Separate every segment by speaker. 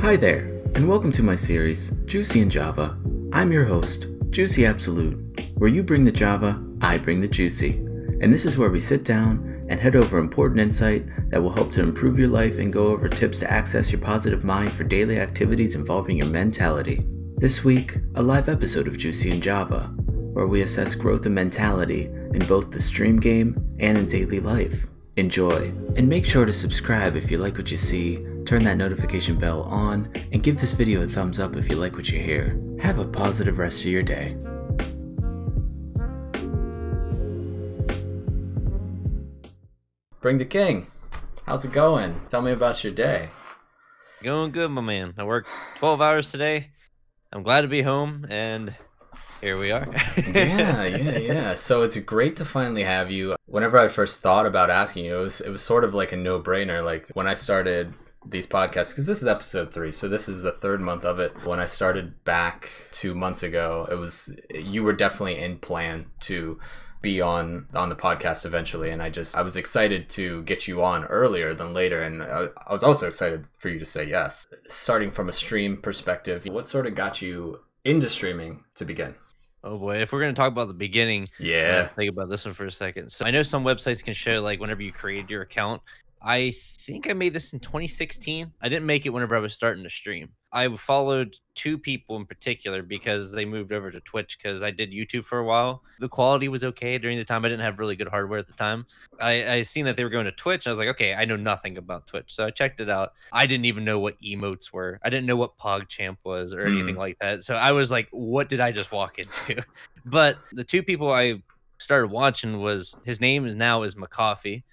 Speaker 1: Hi there, and welcome to my series, Juicy in Java. I'm your host, Juicy Absolute. Where you bring the Java, I bring the juicy. And this is where we sit down and head over important insight that will help to improve your life and go over tips to access your positive mind for daily activities involving your mentality. This week, a live episode of Juicy in Java, where we assess growth and mentality in both the stream game and in daily life. Enjoy, and make sure to subscribe if you like what you see, turn that notification bell on, and give this video a thumbs up if you like what you hear. Have a positive rest of your day. BringDaKing, how's it going? Tell me about your day.
Speaker 2: Going good, my man. I worked 12 hours today. I'm glad to be home, and here we are.
Speaker 1: Yeah. So it's great to finally have you. Whenever I first thought about asking you, it was sort of like a no-brainer. Like when I started these podcasts, because this is episode 3, so this is the 3rd month of it. When I started back 2 months ago, you were definitely in plan to be on the podcast eventually, and I was excited to get you on earlier than later, and I was also excited for you to say yes. Starting from a stream perspective, what sort of got you into streaming to begin?
Speaker 2: Oh boy, if we're going to talk about the beginning, think about this one for a second. So I know some websites can show like whenever you created your account. I think I made this in 2016. I didn't make it whenever I was starting to stream. I followed 2 people in particular because they moved over to Twitch because I did YouTube for a while. The quality was okay during the time. I didn't have really good hardware at the time. I seen that they were going to Twitch. And I was like, okay, I know nothing about Twitch. So I checked it out. I didn't even know what emotes were. I didn't know what PogChamp was or anything like that. So I was like, what did I just walk into? But the 2 people I started watching his name is McCoffee.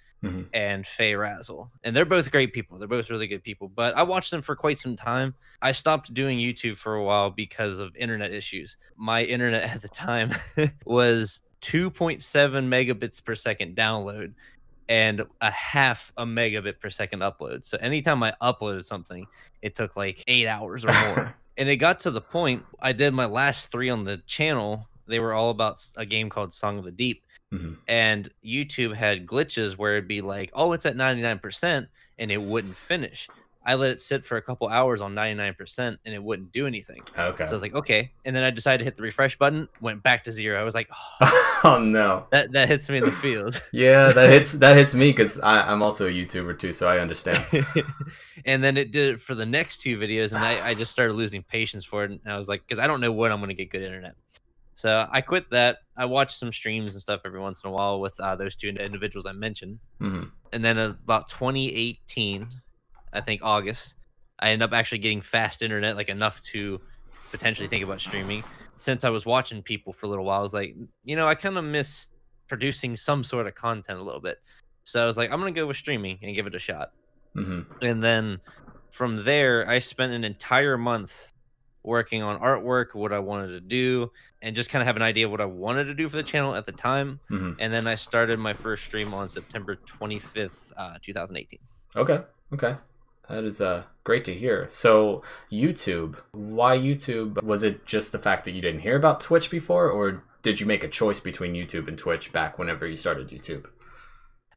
Speaker 2: And Faye Razzle, and they're both great people. They're both really good people, but I watched them for quite some time. I stopped doing YouTube for a while because of internet issues. My internet at the time was 2.7 megabits per second download and a half a megabit per second upload. So anytime I uploaded something, it took like 8 hours or more. And it got to the point, I did my last 3 on the channel. They were all about a game called Song of the Deep. And YouTube had glitches where it'd be like, oh, it's at 99%, and it wouldn't finish. I let it sit for a couple hours on 99%, and it wouldn't do anything.
Speaker 1: Okay.
Speaker 2: So I was like, okay. And then I decided to hit the refresh button, went back to 0. I was like,
Speaker 1: oh no.
Speaker 2: That hits me in the field.
Speaker 1: Yeah, that hits me because I'm also a YouTuber too, so I understand.
Speaker 2: And then it did it for the next 2 videos, and I just started losing patience for it. And I was like, because I don't know when I'm going to get good internet. So I quit that. I watched some streams and stuff every once in a while with those 2 individuals I mentioned. And then about 2018, I think August, I ended up actually getting fast internet, like enough to potentially think about streaming. Since I was watching people for a little while, I was like, I kind of miss producing some sort of content a little bit. So I was like, I'm going to go with streaming and give it a shot. And then from there, I spent an entire month working on artwork, what I wanted to do, and just kind of have an idea of what I wanted to do for the channel at the time. And then I started my first stream on September 25th, 2018.
Speaker 1: Okay. That is great to hear. So YouTube, why YouTube? Was it just the fact that you didn't hear about Twitch before, or did you make a choice between YouTube and Twitch back whenever you started YouTube?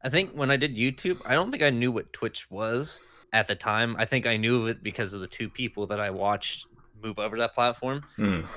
Speaker 2: I think when I did YouTube, I don't think I knew what Twitch was at the time. I think I knew of it because of the 2 people that I watched move over to that platform.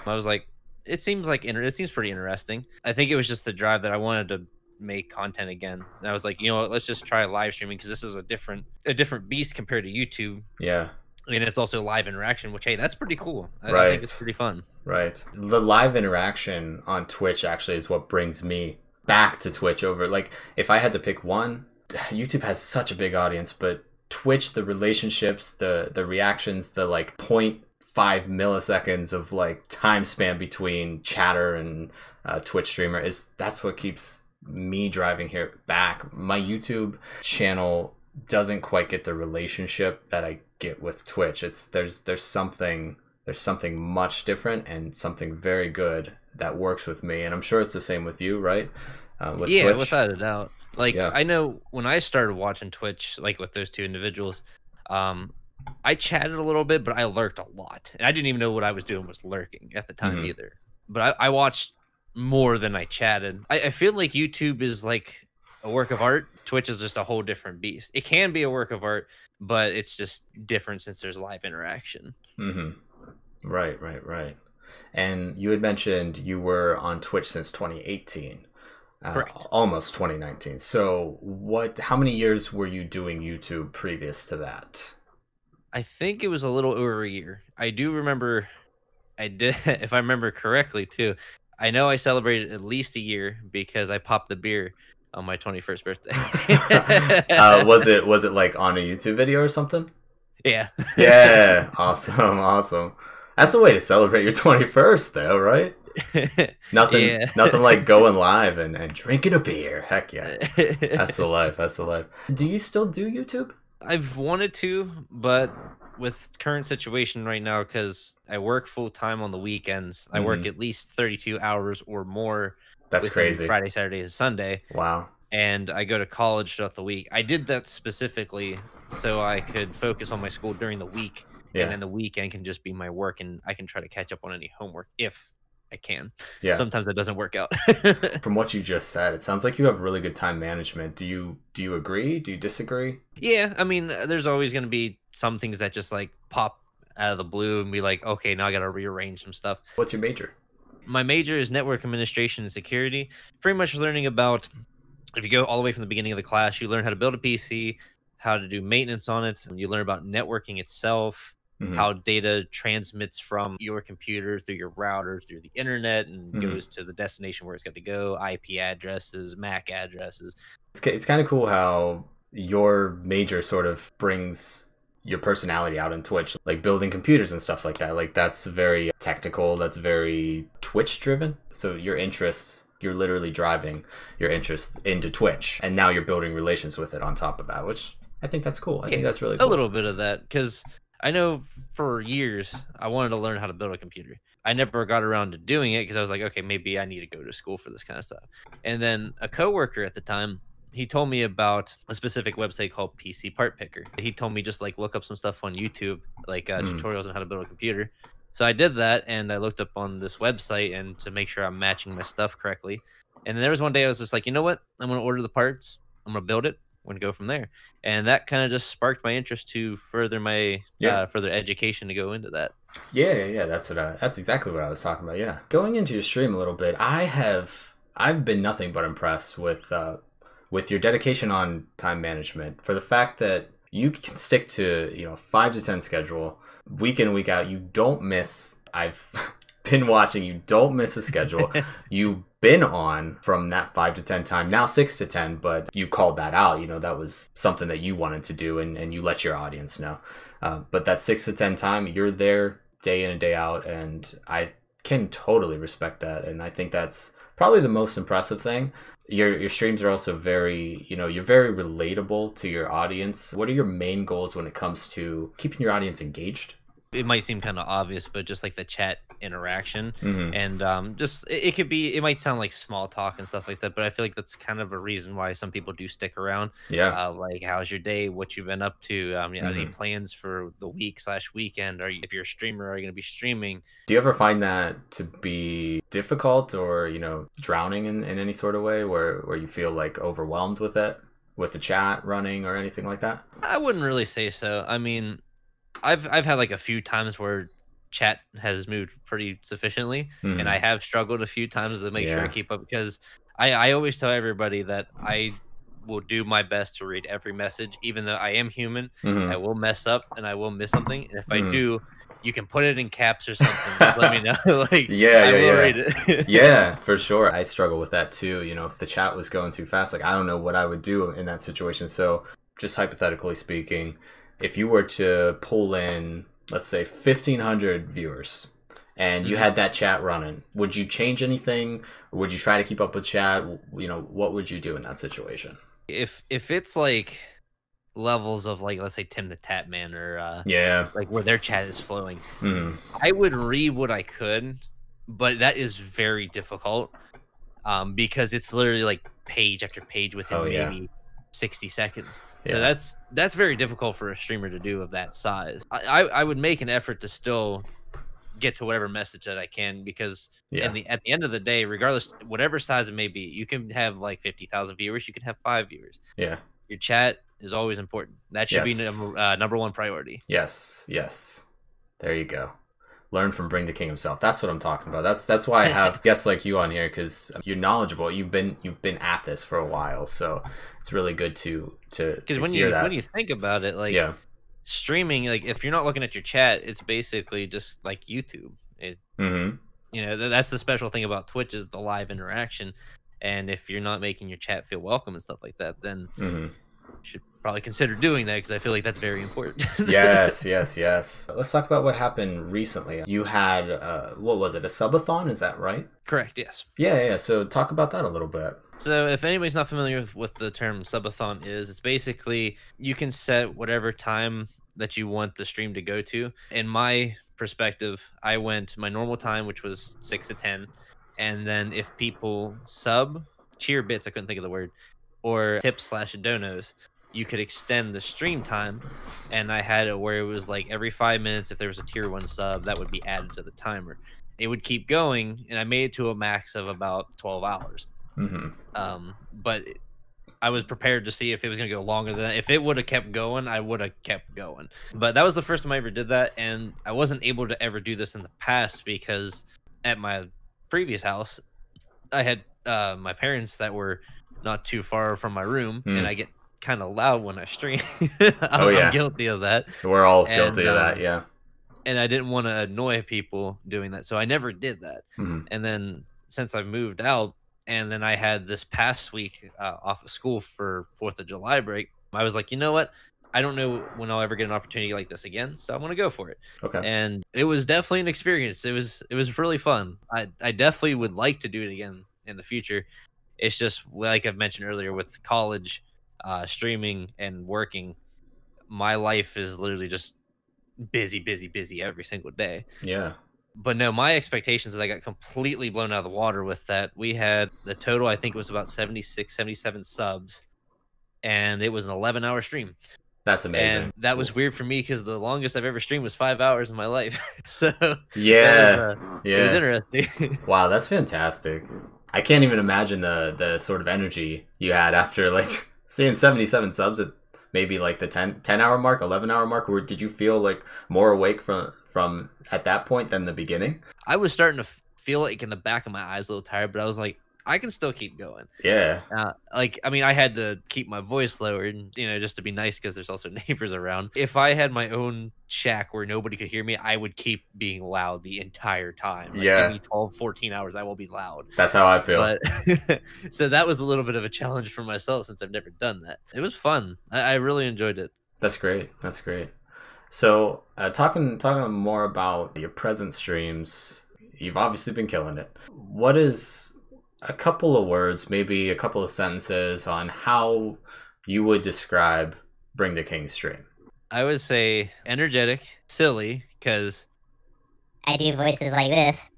Speaker 2: I was like, it seems pretty interesting. I think it was just the drive that I wanted to make content again. And I was like, let's just try live streaming because this is a different beast compared to YouTube.
Speaker 1: Yeah.
Speaker 2: And it's also live interaction, which, hey, that's pretty cool. I think it's pretty fun.
Speaker 1: Right. The live interaction on Twitch actually is what brings me back to Twitch over. Like, if I had to pick one, YouTube has such a big audience, but Twitch, the relationships, the reactions, the like 0.5 milliseconds of like time span between chatter and Twitch streamer that's what keeps me driving here back. My YouTube channel doesn't quite get the relationship that I get with Twitch. There's something much different and something very good that works with me, and I'm sure it's the same with you, right? With Twitch?
Speaker 2: Without a doubt. Like, I know when I started watching Twitch, like with those 2 individuals, I chatted a little bit, but I lurked a lot. And I didn't even know what I was doing was lurking at the time either. But I watched more than I chatted. I feel like YouTube is like a work of art, Twitch is just a whole different beast. It can be a work of art, but it's just different since there's live interaction.
Speaker 1: Right. And you had mentioned you were on Twitch since 2018.
Speaker 2: Correct.
Speaker 1: Almost 2019. So how many years were you doing YouTube previous to that?
Speaker 2: I think it was a little over a year. I do remember I did, if I remember correctly too. I know I celebrated at least a year because I popped the beer on my 21st birthday.
Speaker 1: Was it like on a YouTube video or something?
Speaker 2: Yeah.
Speaker 1: Yeah. Awesome. That's a way to celebrate your 21st though, right? Nothing like going live and drinking a beer. Heck yeah. That's the life. Do you still do YouTube?
Speaker 2: I've wanted to, but with current situation right now, because I work full time on the weekends, I work at least 32 hours or more.
Speaker 1: That's crazy.
Speaker 2: Friday, Saturday, and Sunday.
Speaker 1: Wow.
Speaker 2: And I go to college throughout the week. I did that specifically so I could focus on my school during the week. Yeah. And then the weekend can just be my work, and I can try to catch up on any homework if I can. Yeah. Sometimes that doesn't work out.
Speaker 1: From what you just said, it sounds like you have really good time management. Do you agree? Do you disagree?
Speaker 2: Yeah, I mean, there's always going to be some things that just like pop out of the blue and be like, okay, now I got to rearrange some stuff.
Speaker 1: What's your major?
Speaker 2: My major is network administration and security. Pretty much learning about, if you go all the way from the beginning of the class, you learn how to build a PC, how to do maintenance on it, and you learn about networking itself. How data transmits from your computer through your router through the internet and goes to the destination where it's got to go, IP addresses, MAC addresses.
Speaker 1: It's kind of cool how your major sort of brings your personality out in Twitch, like building computers and stuff like that. Like that's very technical, that's very Twitch driven. So your interests, you're literally driving your interest into Twitch, and now you're building relations with it on top of that, which I think that's cool. I think that's really cool.
Speaker 2: A little bit of that, because I know for years I wanted to learn how to build a computer. I never got around to doing it because I was like, okay, maybe I need to go to school for this kind of stuff. And then a coworker at the time, he told me about a specific website called PC Part Picker. He told me just like look up some stuff on YouTube, like tutorials on how to build a computer. So I did that, and I looked up on this website and to make sure I'm matching my stuff correctly. And then there was one day I was just like, you know what? I'm going to order the parts. I'm going to build it. I'm going to go from there. And that kind of just sparked my interest to further my further education to go into that.
Speaker 1: Yeah. That's exactly what I was talking about. Yeah. Going into your stream a little bit, I've been nothing but impressed with your dedication on time management, for the fact that you can stick to, 5 to 10 schedule week in, week out. You don't miss. I've been watching. You don't miss a schedule. You've been on from that 5 to 10 time, now 6 to 10, but you called that out. That was something that you wanted to do, and you let your audience know. But that 6 to 10 time, you're there day in and day out, and I can totally respect that. And I think that's probably the most impressive thing. Your streams are also very, you're very relatable to your audience. What are your main goals when it comes to keeping your audience engaged?
Speaker 2: It might seem kind of obvious, but just like the chat interaction and just it might sound like small talk and stuff like that, but I feel like that's kind of a reason why some people do stick around.
Speaker 1: Yeah.
Speaker 2: Like, how's your day? What you've been up to? Any plans for the week/weekend? If you're a streamer, are you going to be streaming?
Speaker 1: Do you ever find that to be difficult, or, drowning in any sort of way where you feel like overwhelmed with it, with the chat running or anything like that?
Speaker 2: I wouldn't really say so. I mean, I've had like a few times where chat has moved pretty sufficiently, and I have struggled a few times to make sure I keep up, because I always tell everybody that I will do my best to read every message, even though I am human. I will mess up and I will miss something, and if I do, you can put it in caps or something. Let me know. Like, I will read it.
Speaker 1: Yeah, for sure. I struggle with that too. If the chat was going too fast, like I don't know what I would do in that situation. So just hypothetically speaking, if you were to pull in, let's say, 1,500 viewers, and you had that chat running, would you change anything, or would you try to keep up with chat? What would you do in that situation?
Speaker 2: If it's like levels of, like, let's say Tim the Tap Man, or like where their chat is flowing, I would read what I could, but that is very difficult, because it's literally like page after page within maybe 60 seconds. So that's very difficult for a streamer to do of that size. I would make an effort to still get to whatever message that I can, because at the end of the day, regardless, whatever size it may be, you can have like 50,000 viewers, you can have 5 viewers.
Speaker 1: Yeah.
Speaker 2: Your chat is always important. That should be number one priority.
Speaker 1: Yes. There you go. Learn from BringDaKing himself. That's what I'm talking about. That's why I have guests like you on here, because you're knowledgeable. You've been at this for a while, so it's really good to because
Speaker 2: when you think about it, like streaming, like if you're not looking at your chat, it's basically just like YouTube. That's the special thing about Twitch, is the live interaction. And if you're not making your chat feel welcome and stuff like that, then you should probably consider doing that, because I feel like that's very important.
Speaker 1: Yes. Let's talk about what happened recently. You had, what was it, a Subathon? Is that right?
Speaker 2: Correct, yes.
Speaker 1: Yeah. So talk about that a little bit.
Speaker 2: So if anybody's not familiar with what the term Subathon is, it's basically you can set whatever time that you want the stream to go to. In my perspective, I went my normal time, which was 6 to 10. And then if people cheer bits, I couldn't think of the word, or tips/donos, you could extend the stream time. And I had it where it was like every 5 minutes, if there was a tier 1 sub, that would be added to the timer. It would keep going, and I made it to a max of about 12 hours. But I was prepared to see if it was going to go longer than that. If it would have kept going, I would have kept going. But that was the first time I ever did that, and I wasn't able to ever do this in the past, because at my previous house, I had my parents that were not too far from my room, and I get kind of loud when I stream. I'm guilty of that.
Speaker 1: We're all guilty of that, yeah.
Speaker 2: And I didn't want to annoy people doing that, so I never did that. And then since I moved out, and then I had this past week off of school for 4th of July break, I was like, you know what? I don't know when I'll ever get an opportunity like this again, so I'm gonna go for it.
Speaker 1: Okay.
Speaker 2: And it was definitely an experience. It was really fun. I definitely would like to do it again in the future. It's just like I've mentioned earlier, with college, streaming, and working, my life is literally just busy every single day.
Speaker 1: Yeah.
Speaker 2: But no, my expectations, that I got completely blown out of the water with that. We had the total, I think it was about 76, 77 subs, and it was an 11-hour stream.
Speaker 1: That's amazing.
Speaker 2: And that was weird for me, because the longest I've ever streamed was 5 hours in my life. So
Speaker 1: it
Speaker 2: was interesting.
Speaker 1: Wow, that's fantastic. I can't even imagine the sort of energy you had after like seeing 77 subs at maybe like the 10-hour mark, 11-hour mark. Or did you feel like more awake from at that point than the beginning?
Speaker 2: I was starting to feel like in the back of my eyes a little tired, but I was like, I can still keep going.
Speaker 1: Yeah.
Speaker 2: I had to keep my voice lowered, just to be nice, because there's also neighbors around. If I had my own shack where nobody could hear me, I would keep being loud the entire time. Give me 12, 14 hours, I will be loud.
Speaker 1: That's how I feel.
Speaker 2: But so that was a little bit of a challenge for myself, since I've never done that. It was fun. I really enjoyed it.
Speaker 1: That's great. So talking more about your present streams, you've obviously been killing it. What is a couple of words, maybe a couple of sentences on how you would describe BringDaKing's stream?
Speaker 2: I would say energetic, silly, because
Speaker 3: I do voices like this.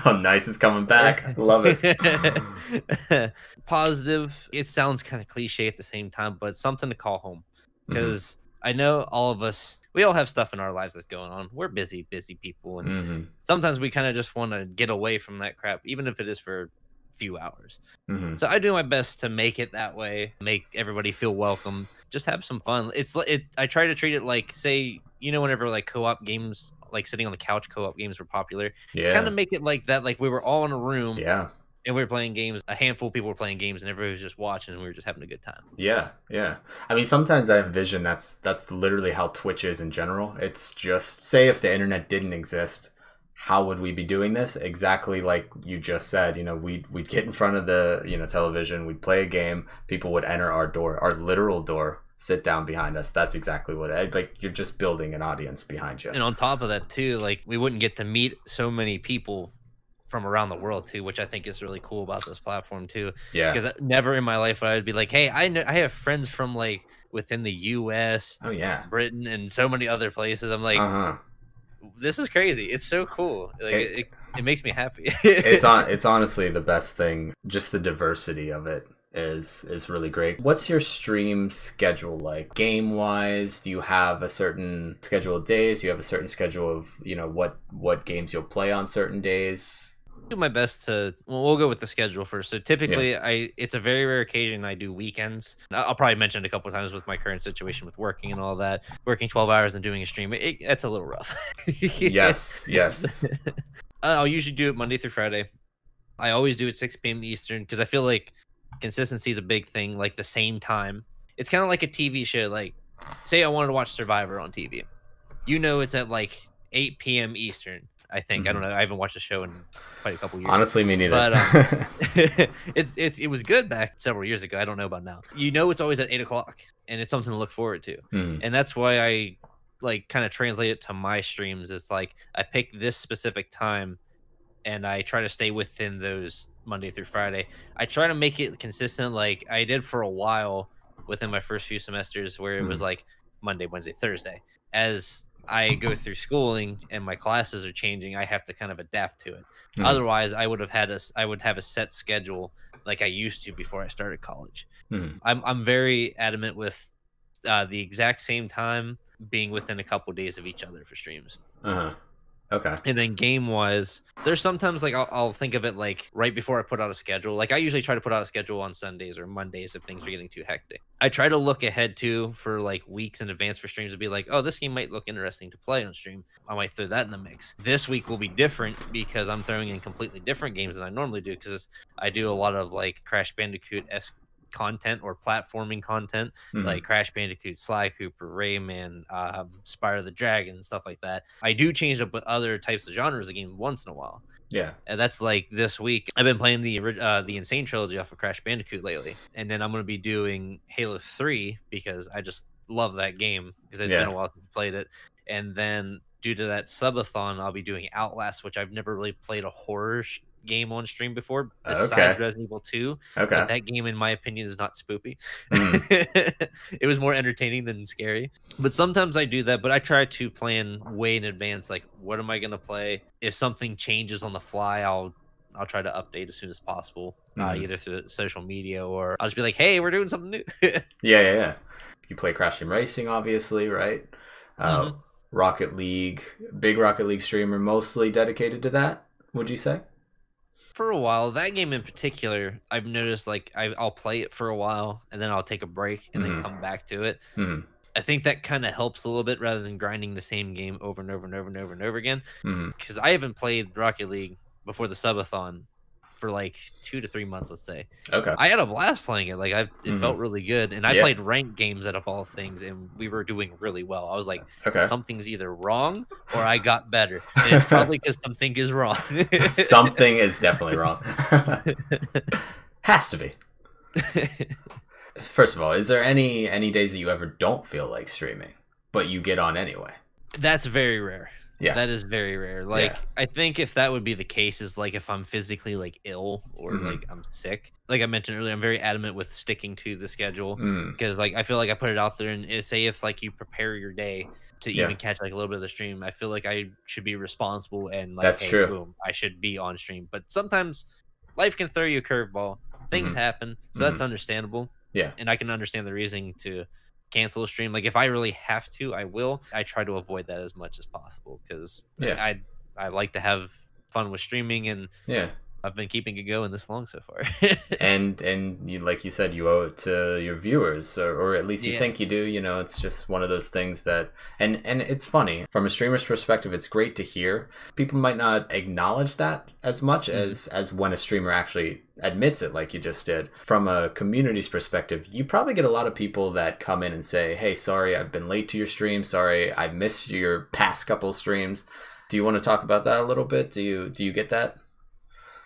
Speaker 1: Oh, nice. It's coming back. Love it.
Speaker 2: Positive. It sounds kind of cliche at the same time, but something to call home. Because I know all of us, we all have stuff in our lives that's going on. We're busy people. And sometimes we kind of just want to get away from that crap, even if it is for few hours. So I do my best to make it that way, make everybody feel welcome, just have some fun. I try to treat it like, say, whenever like co-op games, like sitting on the couch co-op games were popular, kind of make it like that, like we were all in a room, and we were playing games, a handful of people were playing games, and everybody was just watching, and we were just having a good time. Yeah.
Speaker 1: I mean, sometimes I envision that's literally how Twitch is in general. It's just, say if the internet didn't exist, how would we be doing this? Exactly like you just said, we'd get in front of the, television, we'd play a game, people would enter our door, our literal door, sit down behind us. That's exactly what you're just building an audience behind you.
Speaker 2: And on top of that too, like we wouldn't get to meet so many people from around the world too, which I think is really cool about this platform too.
Speaker 1: Yeah.
Speaker 2: Because never in my life would I be like, hey, I have friends from within the US, Britain, and so many other places. I'm like, this is crazy. It's so cool. It makes me happy.
Speaker 1: It's honestly the best thing. Just the diversity of it is really great. What's your stream schedule like? Game wise, do you have a certain schedule of days? Do you have a certain schedule of, you know, what games you'll play on certain days?
Speaker 2: Do my best to, well, we'll go with the schedule first. So typically it's a very rare occasion I do weekends. I'll probably mention it a couple of times with my current situation with working and all that. Working 12 hours and doing a stream, it's a little rough.
Speaker 1: Yes.
Speaker 2: I'll usually do it Monday through Friday. I always do it 6 p.m. Eastern because I feel like consistency is a big thing, like the same time. It's kind of like a TV show. Like, say I wanted to watch Survivor on TV. You know it's at like 8 p.m. Eastern, I think. I don't know. I haven't watched the show in quite a couple years.
Speaker 1: Honestly, me neither.
Speaker 2: But it was good back several years ago. I don't know about now. You know it's always at 8 o'clock, and it's something to look forward to. And that's why I like kind of translate it to my streams. It's like I pick this specific time, and I try to stay within those Monday through Friday. I try to make it consistent like I did for a while within my first few semesters where it was like Monday, Wednesday, Thursday. As I go through schooling and my classes are changing, I have to kind of adapt to it. Otherwise, I would have a set schedule like I used to before I started college. I'm very adamant with the exact same time being within a couple days of each other for streams.
Speaker 1: Okay.
Speaker 2: And then game wise, there's sometimes like I'll think of it like right before I put out a schedule. Like I usually try to put out a schedule on Sundays or Mondays if things are getting too hectic. I try to look ahead too for like weeks in advance for streams to be like, oh, this game might look interesting to play on stream. I might throw that in the mix. This week will be different because I'm throwing in completely different games than I normally do because I do a lot of like Crash Bandicoot-esque content or platforming content like Crash Bandicoot, Sly Cooper, Rayman, Spyro the Dragon, stuff like that. I do change up with other types of genres of game once in a while.
Speaker 1: Yeah.
Speaker 2: And that's like this week I've been playing the Insane trilogy off of Crash Bandicoot lately, and then I'm going to be doing Halo 3 because I just love that game because it's been a while since I played it. And then due to that subathon, I'll be doing Outlast, which I've never really played a horror game on stream before besides Resident Evil 2. But that game in my opinion is not spoopy. It was more entertaining than scary. But sometimes I do that, but I try to plan way in advance, like what am I going to play? If something changes on the fly, I'll try to update as soon as possible, either through social media or I'll just be like, hey, we're doing something new.
Speaker 1: Yeah. You play Crash Team Racing, obviously, right? Rocket League, big Rocket League streamer, mostly dedicated to that, would you say?
Speaker 2: For a while, that game in particular, I've noticed like I'll play it for a while and then I'll take a break and then come back to it. I think that kind of helps a little bit rather than grinding the same game over and over and over and over and over again. Because I haven't played Rocket League before the subathon for like 2 to 3 months, let's say.
Speaker 1: Okay.
Speaker 2: I had a blast playing it. Like it felt really good, and I played ranked games out of all things, and we were doing really well. I was like, something's either wrong or I got better, and it's probably because something is wrong.
Speaker 1: Something is definitely wrong. Has to be. First of all, is there any days that you ever don't feel like streaming, but you get on anyway?
Speaker 2: That's very rare.
Speaker 1: Yeah,
Speaker 2: that is very rare. Like I think if that would be the case is like if I'm physically like ill or like I'm sick. Like I mentioned earlier, I'm very adamant with sticking to the schedule because like I feel like I put it out there and say if like you prepare your day to even catch like a little bit of the stream, I feel like I should be responsible and like
Speaker 1: that's true.
Speaker 2: Boom, I should be on stream. But sometimes life can throw you a curveball. Things happen, so that's understandable.
Speaker 1: Yeah,
Speaker 2: and I can understand the reasoning to cancel a stream. Like if I really have to, I will. I try to avoid that as much as possible because I like to have fun with streaming, and I've been keeping it going this long so far.
Speaker 1: and you, like you said, you owe it to your viewers, or at least you think you do. You know, it's just one of those things that, and it's funny from a streamer's perspective. It's great to hear. People might not acknowledge that as much as when a streamer actually admits it, like you just did. From a community's perspective, you probably get a lot of people that come in and say, hey, sorry, I've been late to your stream. Sorry, I missed your past couple streams. Do you want to talk about that a little bit? Do you get that?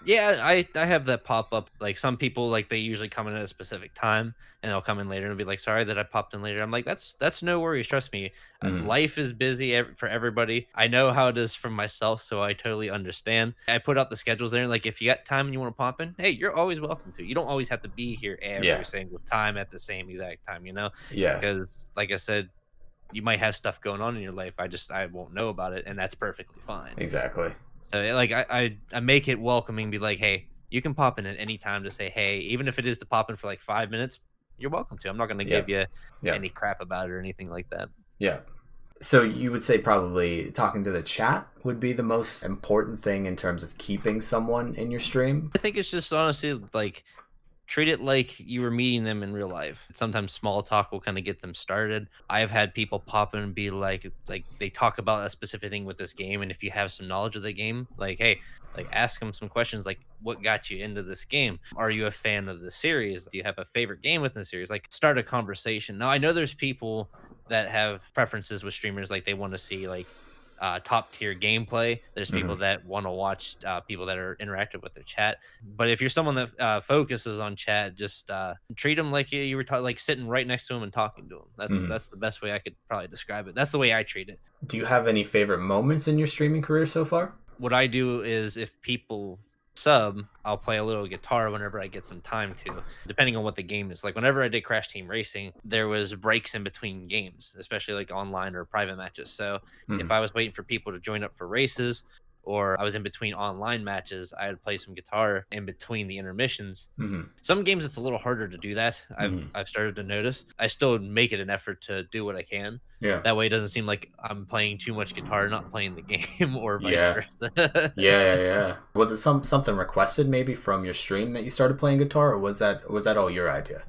Speaker 2: Yeah, I have that pop up. Like some people, like they usually come in at a specific time and they'll come in later and be like, sorry that I popped in later. I'm like, that's no worries. Trust me. Life is busy for everybody. I know how it is for myself, so I totally understand. I put out the schedules there. Like if you got time and you want to pop in, hey, you're always welcome to. You don't always have to be here every single time at the same exact time, you know?
Speaker 1: Yeah.
Speaker 2: Because like I said, you might have stuff going on in your life. I won't know about it, and that's perfectly fine.
Speaker 1: Exactly.
Speaker 2: So like I make it welcoming, be like, hey, you can pop in at any time to say, hey, even if it is to pop in for like 5 minutes, you're welcome to. I'm not going to give you any crap about it or anything like that.
Speaker 1: Yeah. So you would say probably talking to the chat would be the most important thing in terms of keeping someone in your stream?
Speaker 2: I think it's just honestly like treat it like you were meeting them in real life. Sometimes small talk will kind of get them started. I've had people pop in and be like they talk about a specific thing with this game, and if you have some knowledge of the game, like, hey, like ask them some questions like, what got you into this game? Are you a fan of the series? Do you have a favorite game within the series? Like, start a conversation. Now, I know there's people that have preferences with streamers, like they want to see like top tier gameplay. There's people that want to watch people that are interactive with their chat. But if you're someone that focuses on chat, just treat them like you were like sitting right next to them and talking to them. That's the best way I could probably describe it. That's the way I treat it.
Speaker 1: Do you have any favorite moments in your streaming career so far?
Speaker 2: What I do is if people sub, I'll play a little guitar whenever I get some time to, depending on what the game is. Like whenever I did Crash Team Racing, there was breaks in between games, especially like online or private matches. So if I was waiting for people to join up for races, or I was in between online matches, I would play some guitar in between the intermissions. Some games it's a little harder to do that. I've started to notice. I still make it an effort to do what I can.
Speaker 1: Yeah.
Speaker 2: That way it doesn't seem like I'm playing too much guitar, not playing the game, or vice versa.
Speaker 1: Yeah. Was it something requested maybe from your stream that you started playing guitar, or was that all your idea?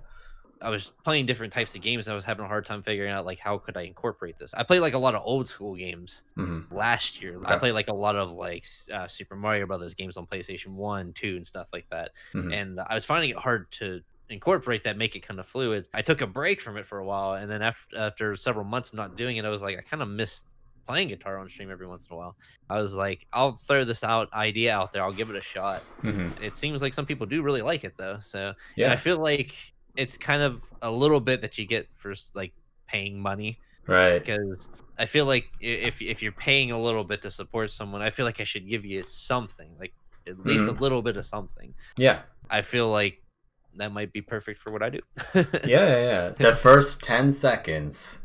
Speaker 2: I was playing different types of games and I was having a hard time figuring out like how could I incorporate this. I played like a lot of old school games last year. I played like a lot of like Super Mario Brothers games on PlayStation 1, 2 and stuff like that. And I was finding it hard to incorporate that, make it kind of fluid. I took a break from it for a while, and then after several months of not doing it, I was like, I kind of missed playing guitar on stream every once in a while. I was like, I'll throw this idea out there. I'll give it a shot. And it seems like some people do really like it though. So I feel like it's kind of a little bit that you get for like paying money,
Speaker 1: right?
Speaker 2: Because I feel like if you're paying a little bit to support someone, I feel like I should give you something, like at least a little bit of something.
Speaker 1: Yeah, I
Speaker 2: feel like that might be perfect for what I do.
Speaker 1: yeah. The first 10 seconds,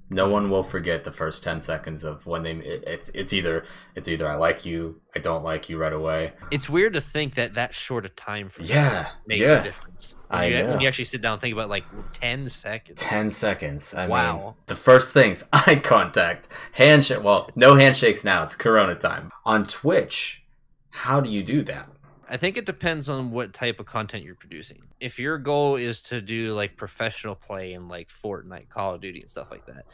Speaker 1: no one will forget the first 10 seconds of when it's either I like you, I don't like you right away.
Speaker 2: It's weird to think that short a time frame makes a difference. When you actually sit down and think about like 10 seconds. 10
Speaker 1: seconds. I mean, the first things, eye contact, handshake. Well, no handshakes now. It's Corona time. On Twitch, how do you do that?
Speaker 2: I think it depends on what type of content you're producing. If your goal is to do like professional play in like Fortnite, Call of Duty and stuff like that,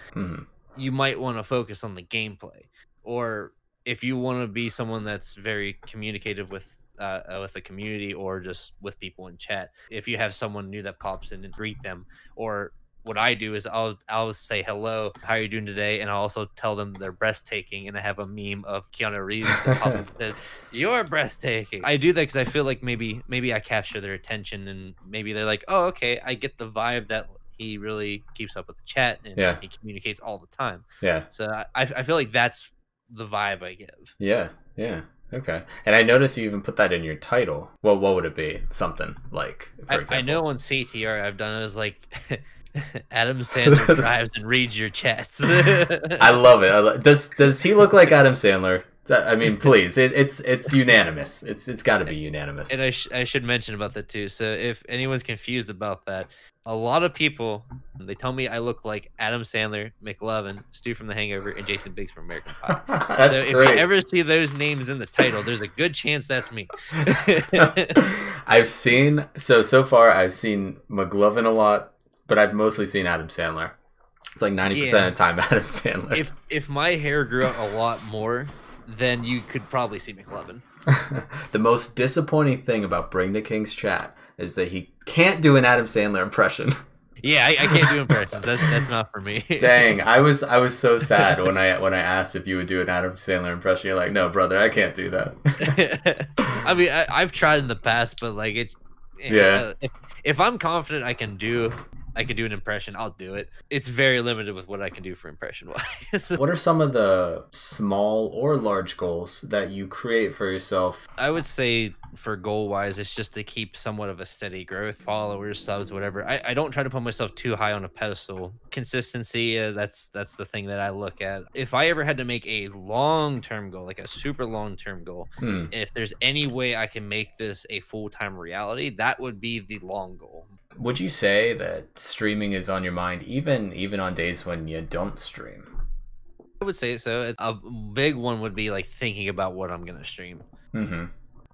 Speaker 2: you might want to focus on the gameplay. Or if you want to be someone that's very communicative with a community or just with people in chat, if you have someone new that pops in and greet them, or what I do is I'll say hello, how are you doing today, and I'll also tell them they're breathtaking, and I have a meme of Keanu Reeves that pops up and says you're breathtaking. I do that because I feel like maybe I capture their attention, and maybe they're like, oh, okay, I get the vibe that he really keeps up with the chat and he communicates all the time. So I feel like that's the vibe I give.
Speaker 1: Okay. And I noticed you even put that in your title. Well, what would it be? Something like, for example.
Speaker 2: I know on CTR I've done it as like Adam Sandler drives and reads your chats.
Speaker 1: I love it. Does he look like Adam Sandler? I mean, please, it's unanimous. It's got to be unanimous.
Speaker 2: And I should mention about that too. So if anyone's confused about that, a lot of people, they tell me I look like Adam Sandler, McLovin, Stu from The Hangover, and Jason Biggs from American Pie. So if you ever see those names in the title, there's a good chance that's me.
Speaker 1: I've seen so far I've seen McLovin a lot, but I've mostly seen Adam Sandler. It's like 90% of the time Adam Sandler.
Speaker 2: If my hair grew out a lot more, then you could probably see McLovin.
Speaker 1: The most disappointing thing about BringDaKing's chat is that he can't do an Adam Sandler impression.
Speaker 2: Yeah, I can't do impressions. That's not for me.
Speaker 1: Dang, I was so sad when I asked if you would do an Adam Sandler impression. You're like, no, brother, I can't do that.
Speaker 2: I mean, I've tried in the past, but like if I'm confident I can do I could do an impression, I'll do it. It's very limited with what I can do for impression wise.
Speaker 1: What are some of the small or large goals that you create for yourself?
Speaker 2: I would say for goal wise, it's just to keep somewhat of a steady growth, followers, subs, whatever. I don't try to put myself too high on a pedestal. Consistency, that's the thing that I look at. If I ever had to make a long-term goal, like a super long-term goal, if there's any way I can make this a full-time reality, that would be the long goal.
Speaker 1: Would you say that streaming is on your mind even on days when you don't stream?
Speaker 2: I would say so. A big one would be like thinking about what I'm gonna stream.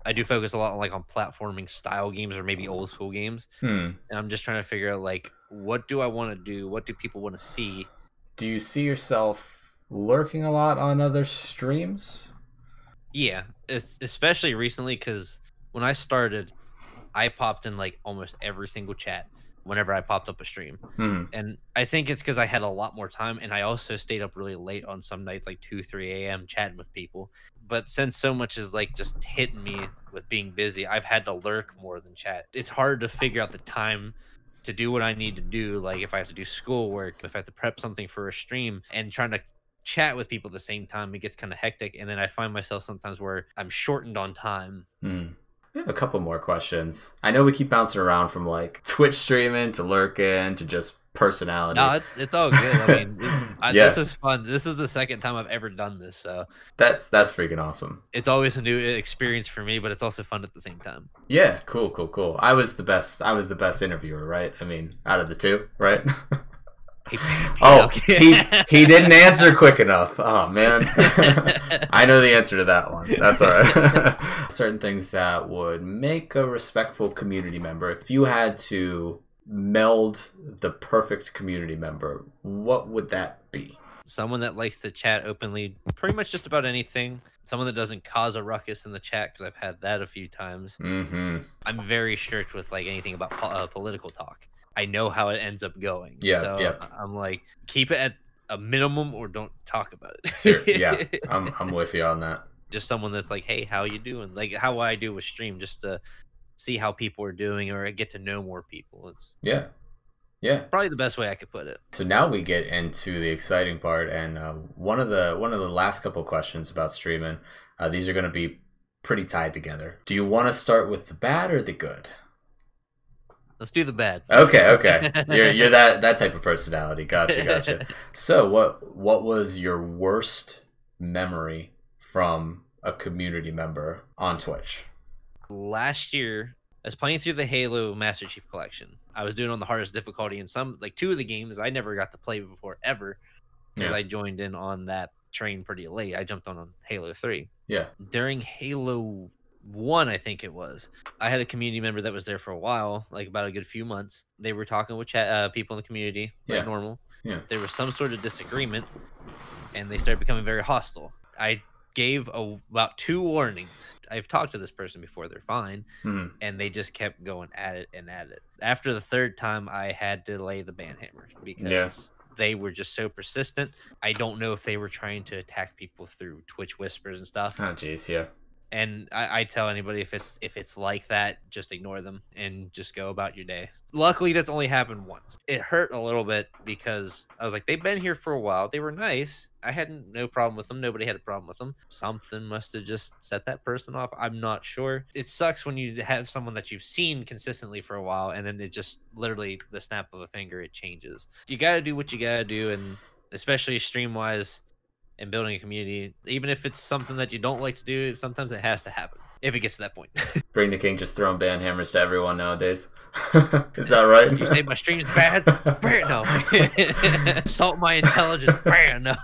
Speaker 2: I do focus a lot on on platforming style games or maybe old school games, and I'm just trying to figure out like what do I want to do? What do people want to see?
Speaker 1: Do you see yourself lurking a lot on other streams?
Speaker 2: Yeah, it's especially recently because when I started, I popped in like almost every single chat whenever I popped up a stream. And I think it's because I had a lot more time, and I also stayed up really late on some nights, like 2, 3 a.m. chatting with people. But since so much is like just hitting me with being busy, I've had to lurk more than chat. It's hard to figure out the time to do what I need to do. Like if I have to do schoolwork, if I have to prep something for a stream, and trying to chat with people at the same time, it gets kind of hectic. And then I find myself sometimes where I'm shortened on time.
Speaker 1: I have a couple more questions. I know we keep bouncing around from like Twitch streaming to lurking to just personality.
Speaker 2: No, it's all good. I mean, this is fun. This is the second time I've ever done this, so
Speaker 1: that's freaking awesome.
Speaker 2: It's always a new experience for me, but it's also fun at the same time.
Speaker 1: Yeah, cool. I was the best interviewer, right? I mean, out of the two, right? He didn't answer quick enough. Oh man. I know the answer to that one. That's all right. Certain things that would make a respectful community member. If you had to meld the perfect community member, what would that be?
Speaker 2: Someone that likes to chat openly, pretty much just about anything. Someone that doesn't cause a ruckus in the chat, because I've had that a few times. I'm very strict with like anything about political talk. I know how it ends up going. I'm like, keep it at a minimum or don't talk about it.
Speaker 1: I'm with you on that.
Speaker 2: Just someone that's like, hey, how you doing? Like how I do with stream, just to see how people are doing or get to know more people. It's probably the best way I could put it. So
Speaker 1: now we get into the exciting part, and one of the last couple questions about streaming. These are going to be pretty tied together. Do you want to start with the bad or the good?
Speaker 2: Let's do the bad.
Speaker 1: Okay. You're that type of personality. Gotcha. So what was your worst memory from a community member on Twitch?
Speaker 2: Last year, I was playing through the Halo Master Chief Collection. I was doing on the hardest difficulty in two of the games I never got to play before ever, because I joined in on that train pretty late. I jumped on Halo 3. Yeah. During Halo 1, I think it was, I had a community member that was there for a while, like about a good few months. They were talking with people in the community, like normal. There was some sort of disagreement, and they started becoming very hostile. I gave about 2 warnings. I've talked to this person before, they're fine, and they just kept going at it. After the 3rd time, I had to lay the ban hammer, because they were just so persistent. I don't know if they were trying to attack people through Twitch whispers and stuff.
Speaker 1: Oh jeez, yeah.
Speaker 2: And I tell anybody, if it's like that, just ignore them and just go about your day. Luckily, that's only happened once. It hurt a little bit because I was like, they've been here for a while. They were nice. I had no problem with them. Nobody had a problem with them. Something must have just set that person off. I'm not sure. It sucks when you have someone that you've seen consistently for a while, and then it just literally the snap of a finger, it changes. You got to do what you got to do, and especially stream-wise, and building a community, even if it's something that you don't like to do, sometimes it has to happen if it gets to that point.
Speaker 1: BringDaKing just throwing ban hammers to everyone nowadays. Is that right?
Speaker 2: You say my stream's bad? No. Insult my intelligence? No.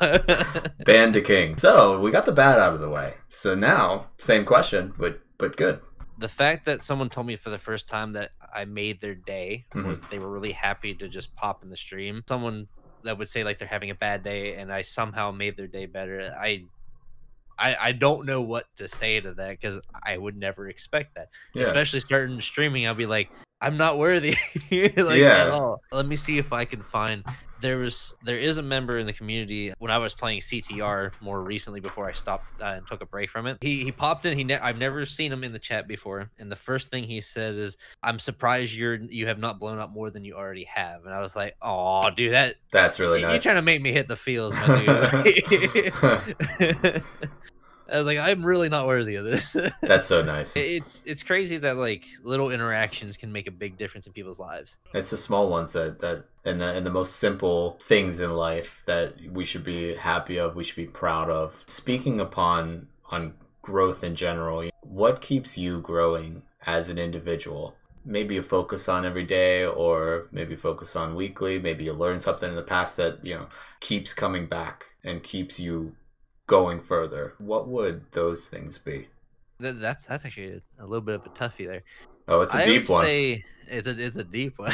Speaker 1: BringDaKing. So we got the bad out of the way. So now, same question, but good.
Speaker 2: The fact that someone told me for the first time that I made their day, or that they were really happy to just pop in the stream. Someone that would say like they're having a bad day and I somehow made their day better. I don't know what to say to that, because I would never expect that. Especially starting streaming, I'll be like, I'm not worthy at all. Let me see if I can find. There is a member in the community when I was playing CTR more recently before I stopped and took a break from it. He popped in. I've never seen him in the chat before, and the first thing he said is, "I'm surprised you have not blown up more than you already have." And I was like, "Oh, dude,
Speaker 1: that's really nice.
Speaker 2: You're trying to make me hit the fields, my dude." I was like, I'm really not worthy of this.
Speaker 1: That's so nice.
Speaker 2: It's crazy that like little interactions can make a big difference in people's lives.
Speaker 1: It's the small ones that and the most simple things in life that we should be happy of, we should be proud of. Speaking on growth in general, what keeps you growing as an individual? Maybe you focus on every day, or maybe focus on weekly. Maybe you learn something in the past that keeps coming back and keeps you going further. What would those things be?
Speaker 2: That's actually a little bit of a toughie there.
Speaker 1: Oh, it's a deep one.
Speaker 2: It's a deep one.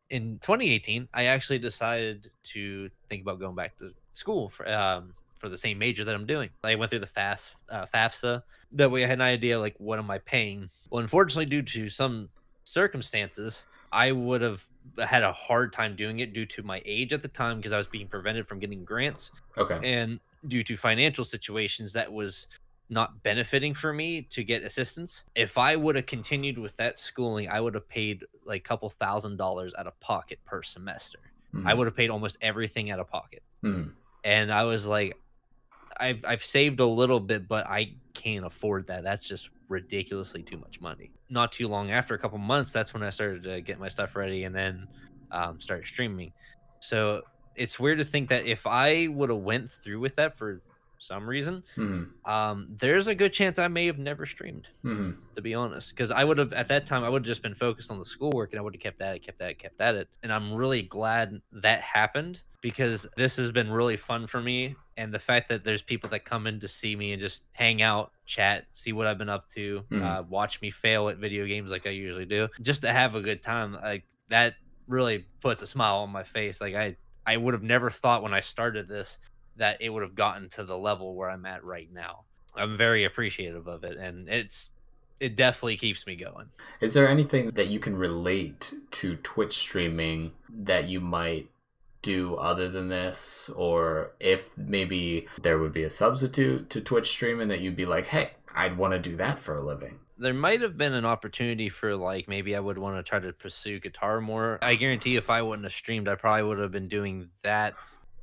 Speaker 2: In 2018, I actually decided to think about going back to school for the same major that I'm doing. I went through the FAFSA. That way I had an idea, like, what am I paying? Well, unfortunately, due to some circumstances, I would have had a hard time doing it due to my age at the time, because I was being prevented from getting grants.
Speaker 1: Okay.
Speaker 2: And due to financial situations, that was not benefiting for me to get assistance. If I would have continued with that schooling, I would have paid like a couple $1,000s out of pocket per semester. I would have paid almost everything out of pocket. And I was like, I've saved a little bit, but I can't afford that. That's just ridiculously too much money. Not too long after, a couple months, that's when I started to get my stuff ready, and then started streaming. So it's weird to think that if I would have went through with that for some reason, there's a good chance I may have never streamed, to be honest, because I would have, at that time, I would have just been focused on the schoolwork, and I would have kept at it. And I'm really glad that happened, because this has been really fun for me. And the fact that there's people that come in to see me and just hang out, chat, see what I've been up to, watch me fail at video games like I usually do, just to have a good time, like that really puts a smile on my face. Like I would have never thought when I started this that it would have gotten to the level where I'm at right now. I'm very appreciative of it, and it definitely keeps me going.
Speaker 1: Is there anything that you can relate to Twitch streaming that you might do other than this? Or if maybe there would be a substitute to Twitch streaming that you'd be like, hey, I'd want to do that for a living?
Speaker 2: There might have been an opportunity for, like, maybe I would want to try to pursue guitar more. I guarantee if I wouldn't have streamed, I probably would have been doing that.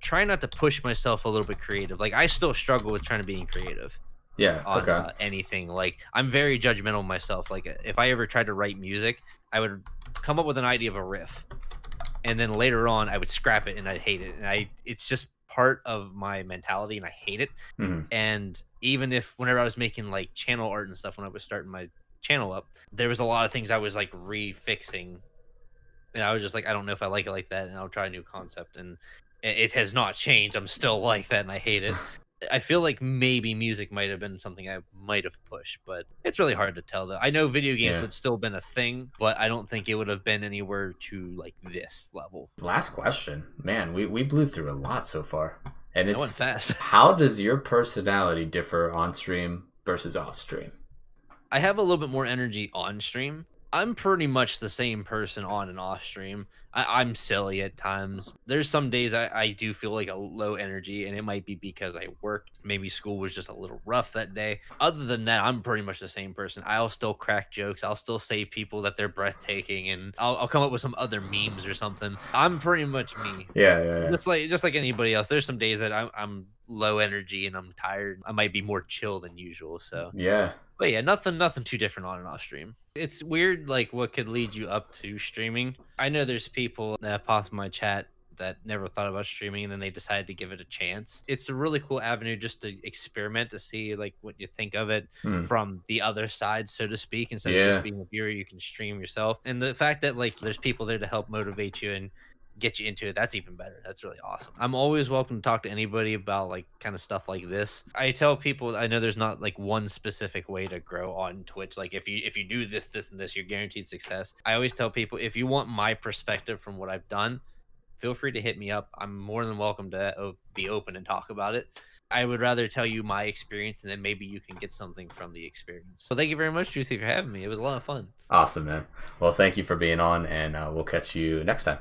Speaker 2: Try not to push myself a little bit creative. Like, I still struggle with trying to be creative.
Speaker 1: Yeah,
Speaker 2: on anything. Like, I'm very judgmental of myself. Like, if I ever tried to write music, I would come up with an idea of a riff, and then later on I would scrap it and I'd hate it. And it's just part of my mentality, and I hate it. And even whenever I was making like channel art and stuff, when I was starting my channel up, there was a lot of things I was like refixing, and I was just like, I don't know if I like it like that, and I'll try a new concept, and it has not changed. I'm still like that, and I hate it. I feel like maybe music might have been something I might have pushed, but it's really hard to tell, though. I know video games would still been a thing, but I don't think it would have been anywhere to like this level.
Speaker 1: Last question. Man, we blew through a lot so far. And
Speaker 2: it went fast.
Speaker 1: How does your personality differ on stream versus off stream?
Speaker 2: I have a little bit more energy on stream. I'm pretty much the same person on and off stream. I'm silly at times. There's some days I do feel like a low energy, and it might be because I worked. Maybe school was just a little rough that day. Other than that, I'm pretty much the same person. I'll still crack jokes. I'll still say people that they're breathtaking, and I'll come up with some other memes or something. I'm pretty much me.
Speaker 1: Yeah.
Speaker 2: Just like anybody else. There's some days that I'm low energy and I'm tired. I might be more chill than usual. So
Speaker 1: yeah.
Speaker 2: But yeah, nothing too different on and off stream. It's weird, like, what could lead you up to streaming. I know there's people that have popped in my chat that never thought about streaming, and then they decided to give it a chance. It's a really cool avenue just to experiment, to see, like, what you think of it from the other side, so to speak. Instead of just being a viewer, you can stream yourself. And the fact that, like, there's people there to help motivate you and get you into it, that's even better. That's really awesome. I'm always welcome to talk to anybody about like kind of stuff like this. I tell people, I know there's not like one specific way to grow on Twitch. Like if you do this and this, you're guaranteed success. I always tell people, if you want my perspective from what I've done, feel free to hit me up. I'm more than welcome to be open and talk about it. I would rather tell you my experience, and then maybe you can get something from the experience. So thank you very much, Juicy, for having me. It was a lot of fun.
Speaker 1: Awesome, man. Well, thank you for being on, and we'll catch you next time.